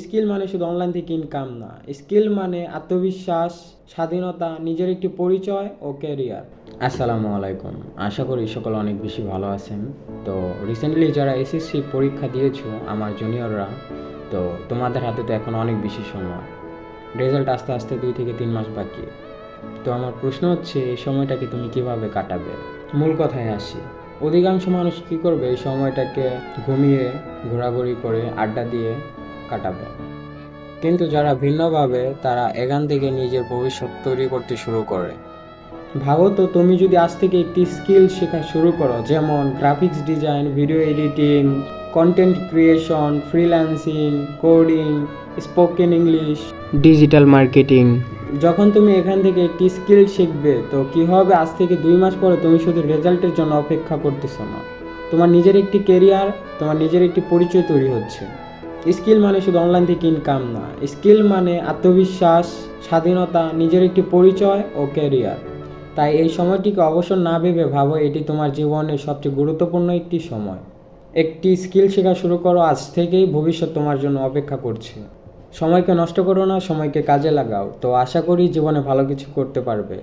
Skill মানে শুধু online থেকে ইনকাম না, স্কিল মানে আত্মবিশ্বাস, স্বাধীনতা, নিজের একটি পরিচয় ও ক্যারিয়ার। আসসালামু আলাইকুম, আশা করি সকল অনেক বেশি ভালো আছেন। তো রিসেন্টলি যারা এসএসসি পরীক্ষা দিয়েছো আমার জুনিয়ররা, তো তোমাদের হাতে তো এখন অনেক বেশি সময়, রেজাল্ট আস্তে আস্তে 2 থেকে 3 মাস বাকি। তো আমার প্রশ্ন হচ্ছে, এই সময়টাকে তুমি কিভাবে কাটাবে? মূল কথায় আসি, অধিকাংশ মানুষ কী করবে, এই সময়টাকে ঘুমিয়ে, ঘোরাঘুরি করে, আড্ডা দিয়ে কাটাবে। কিন্তু যারা ভিন্নভাবে, তারা এখান থেকে নিজের ভবিষ্যৎ তৈরি করতে শুরু করে। ভাবো তো, তুমি যদি আজ থেকে একটি স্কিল শেখা শুরু করো, যেমন graphics design, video editing, content creation, freelancing, coding, spoken English, digital marketing. যখন তুমি এখান থেকে একটি স্কিল শিখবে, তো কী হবে, আজ থেকে 2 মাস পরে তুমি শুধু রেজাল্টের জন্য অপেক্ষা করতেছো না, তোমার নিজের একটি কেরিয়ার, তোমার নিজের একটি পরিচয় তৈরি হচ্ছে। স্কিল মানে শুধু অনলাইন থেকে ইনকাম না, স্কিল মানে আত্মবিশ্বাস, স্বাধীনতা, নিজের একটি পরিচয় ও ক্যারিয়ার। তাই এই সময়টিকে অবসর না ভেবে ভাবো, এটি তোমার জীবনের সবচেয়ে গুরুত্বপূর্ণ একটি সময়। একটি স্কিল শেখা শুরু করো আজ থেকেই, ভবিষ্যৎ তোমার জন্য অপেক্ষা করছে। সময়কে নষ্ট করো না, সময়কে কাজে লাগাও। তো আশা করি জীবনে ভালো কিছু করতে পারবে।